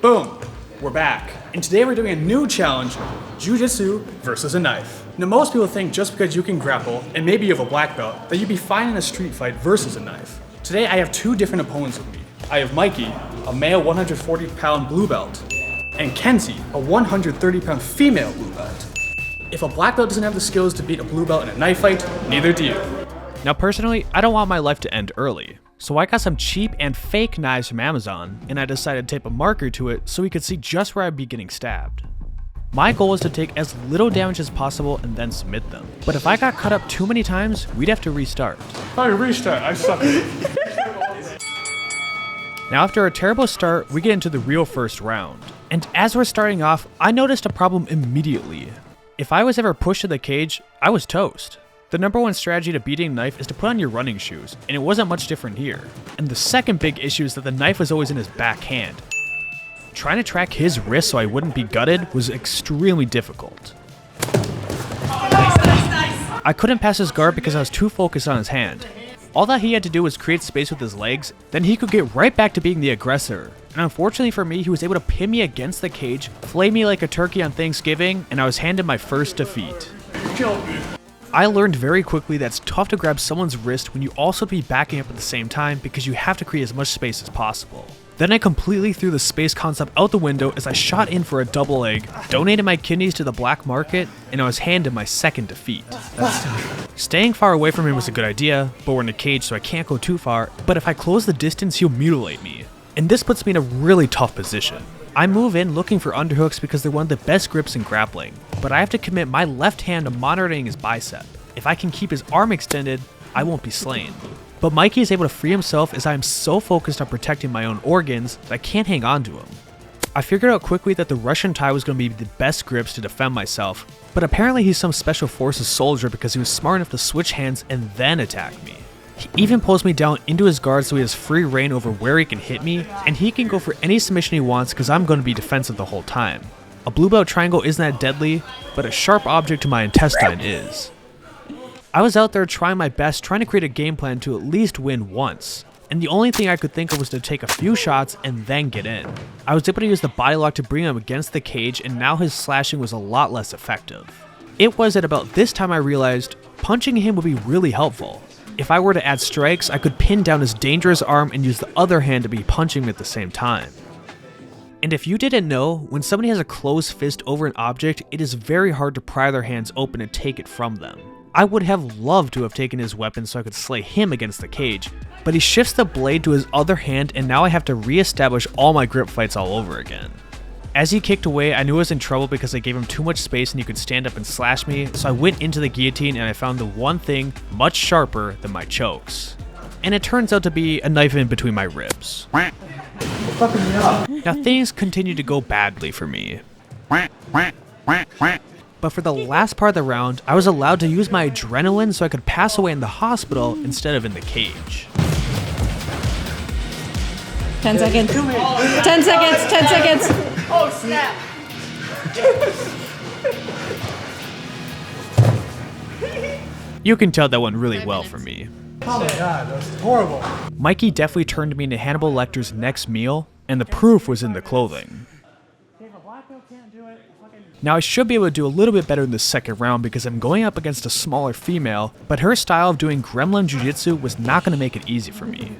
Boom, we're back. And today we're doing a new challenge, Jiu Jitsu versus a knife. Now most people think just because you can grapple, and maybe you have a black belt, that you'd be fine in a street fight versus a knife. Today I have two different opponents with me. I have Mikey, a male 140-pound blue belt, and Kenzie, a 130-pound female blue belt. If a black belt doesn't have the skills to beat a blue belt in a knife fight, neither do you. Now personally, I don't want my life to end early. So I got some cheap and fake knives from Amazon, and I decided to tape a marker to it so we could see just where I'd be getting stabbed. My goal was to take as little damage as possible and then submit them. But if I got cut up too many times, we'd have to restart. Oh, restart, I suck. Now after a terrible start, we get into the real first round. And as we're starting off, I noticed a problem immediately. If I was ever pushed to the cage, I was toast. The number one strategy to beating a knife is to put on your running shoes, and it wasn't much different here. And the second big issue is that the knife was always in his back hand. Trying to track his wrist so I wouldn't be gutted was extremely difficult. I couldn't pass his guard because I was too focused on his hand. All that he had to do was create space with his legs, then he could get right back to being the aggressor. And unfortunately for me, he was able to pin me against the cage, flay me like a turkey on Thanksgiving, and I was handed my first defeat. I learned very quickly that it's tough to grab someone's wrist when you also be backing up at the same time because you have to create as much space as possible. Then I completely threw the space concept out the window as I shot in for a double leg, donated my kidneys to the black market, and I was handed my second defeat. Staying far away from him was a good idea, but we're in a cage so I can't go too far, but if I close the distance he'll mutilate me. And this puts me in a really tough position. I move in looking for underhooks because they're one of the best grips in grappling, but I have to commit my left hand to monitoring his bicep. If I can keep his arm extended, I won't be slain. But Mikey is able to free himself as I am so focused on protecting my own organs that I can't hang on to him. I figured out quickly that the Russian tie was going to be the best grips to defend myself, but apparently he's some special forces soldier because he was smart enough to switch hands and then attack me. He even pulls me down into his guard so he has free reign over where he can hit me, and he can go for any submission he wants because I'm going to be defensive the whole time. A blue belt triangle isn't that deadly, but a sharp object to my intestine is. I was out there trying my best, trying to create a game plan to at least win once, and the only thing I could think of was to take a few shots and then get in. I was able to use the body lock to bring him against the cage, and now his slashing was a lot less effective. It was at about this time I realized punching him would be really helpful. If I were to add strikes, I could pin down his dangerous arm and use the other hand to be punching him at the same time. And if you didn't know, when somebody has a closed fist over an object, it is very hard to pry their hands open and take it from them. I would have loved to have taken his weapon so I could slay him against the cage, but he shifts the blade to his other hand and now I have to re-establish all my grip fights all over again. As he kicked away, I knew I was in trouble because I gave him too much space and he could stand up and slash me, so I went into the guillotine and I found the one thing much sharper than my chokes. And it turns out to be a knife in between my ribs. Now things continue to go badly for me. But for the last part of the round, I was allowed to use my adrenaline so I could pass away in the hospital instead of in the cage. 10 seconds. 10 seconds. 10 seconds. Oh, snap. You can tell that went really well for me. Oh my god, that was horrible. Mikey definitely turned me into Hannibal Lecter's next meal, and the proof was in the clothing. Now I should be able to do a little bit better in the second round because I'm going up against a smaller female, but her style of doing gremlin jiu-jitsu was not going to make it easy for me.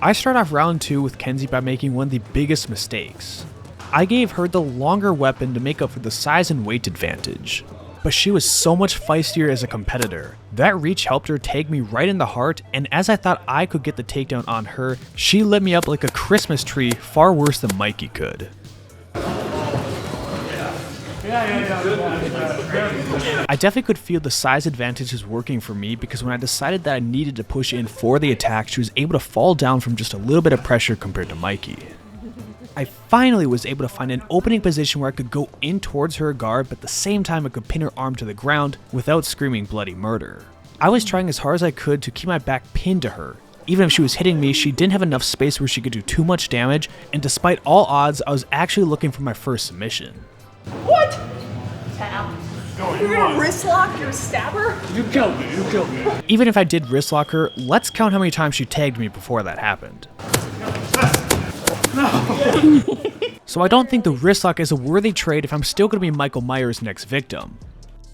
I start off round 2 with Kenzie by making one of the biggest mistakes. I gave her the longer weapon to make up for the size and weight advantage. But she was so much feistier as a competitor. That reach helped her tag me right in the heart, and as I thought I could get the takedown on her, she lit me up like a Christmas tree far worse than Mikey could. I definitely could feel the size advantage was working for me because when I decided that I needed to push in for the attack, she was able to fall down from just a little bit of pressure compared to Mikey. I finally was able to find an opening position where I could go in towards her guard, but at the same time I could pin her arm to the ground without screaming bloody murder. I was trying as hard as I could to keep my back pinned to her. Even if she was hitting me, she didn't have enough space where she could do too much damage, and despite all odds, I was actually looking for my first submission. What? Tap. You're gonna wrist lock your stabber? You killed me, you killed me. Even if I did wrist lock her, let's count how many times she tagged me before that happened. No. So I don't think the wrist lock is a worthy trade if I'm still going to be Michael Myers' next victim.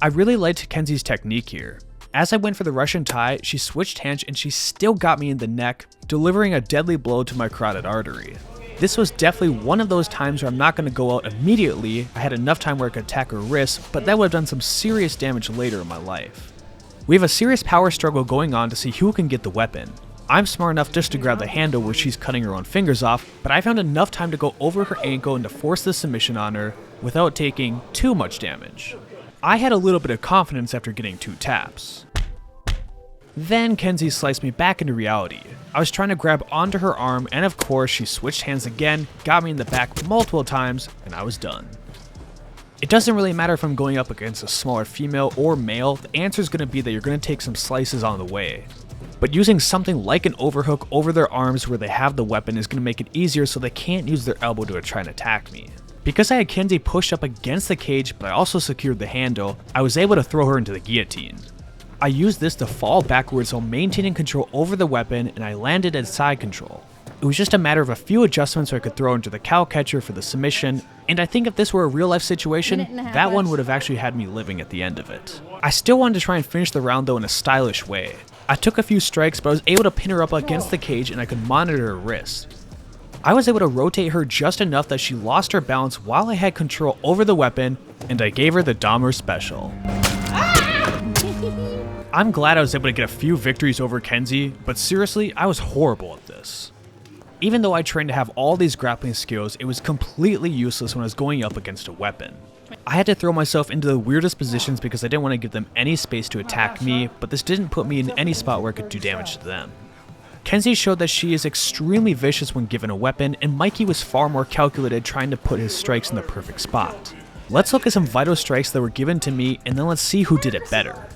I really liked Kenzie's technique here. As I went for the Russian tie, she switched hands and she still got me in the neck, delivering a deadly blow to my carotid artery. This was definitely one of those times where I'm not going to go out immediately. I had enough time where I could attack her wrist, but that would have done some serious damage later in my life. We have a serious power struggle going on to see who can get the weapon. I'm smart enough just to grab the handle where she's cutting her own fingers off, but I found enough time to go over her ankle and to force the submission on her without taking too much damage. I had a little bit of confidence after getting 2 taps. Then Kenzie sliced me back into reality. I was trying to grab onto her arm, and of course she switched hands again, got me in the back multiple times, and I was done. It doesn't really matter if I'm going up against a smaller female or male, the answer is going to be that you're going to take some slices on the way. But using something like an overhook over their arms where they have the weapon is going to make it easier so they can't use their elbow to try and attack me. Because I had Kenzie pushed up against the cage, but I also secured the handle, I was able to throw her into the guillotine. I used this to fall backwards while maintaining control over the weapon, and I landed at side control. It was just a matter of a few adjustments so I could throw into the cow catcher for the submission, and I think if this were a real life situation, that one would have actually had me living at the end of it. I still wanted to try and finish the round though in a stylish way. I took a few strikes, but I was able to pin her up against the cage and I could monitor her wrist. I was able to rotate her just enough that she lost her balance while I had control over the weapon, and I gave her the Dahmer special. I'm glad I was able to get a few victories over Kenzie, but seriously, I was horrible at this. Even though I trained to have all these grappling skills, it was completely useless when I was going up against a weapon. I had to throw myself into the weirdest positions because I didn't want to give them any space to attack me, but this didn't put me in any spot where I could do damage to them. Kenzie showed that she is extremely vicious when given a weapon, and Mikey was far more calculated trying to put his strikes in the perfect spot. Let's look at some vital strikes that were given to me, and then let's see who did it better.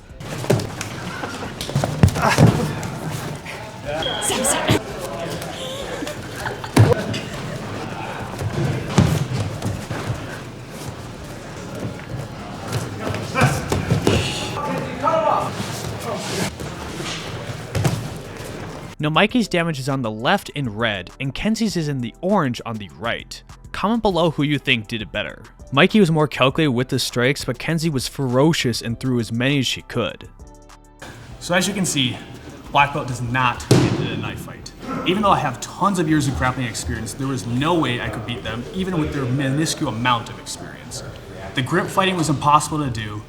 Now Mikey's damage is on the left in red, and Kenzie's is in the orange on the right. Comment below who you think did it better. Mikey was more calculated with the strikes, but Kenzie was ferocious and threw as many as she could. So as you can see, black belt does not get into a knife fight. Even though I have tons of years of grappling experience, there was no way I could beat them, even with their minuscule amount of experience. The grip fighting was impossible to do,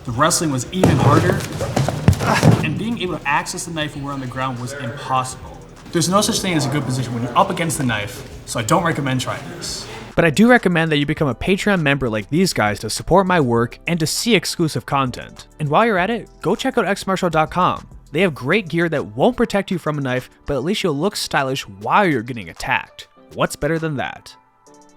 the wrestling was even harder, and being able to access the knife when we're on the ground was impossible. There's no such thing as a good position when you're up against the knife, so I don't recommend trying this. But I do recommend that you become a Patreon member like these guys to support my work and to see exclusive content. And while you're at it, go check out xmartial.com. They have great gear that won't protect you from a knife, but at least you'll look stylish while you're getting attacked. What's better than that?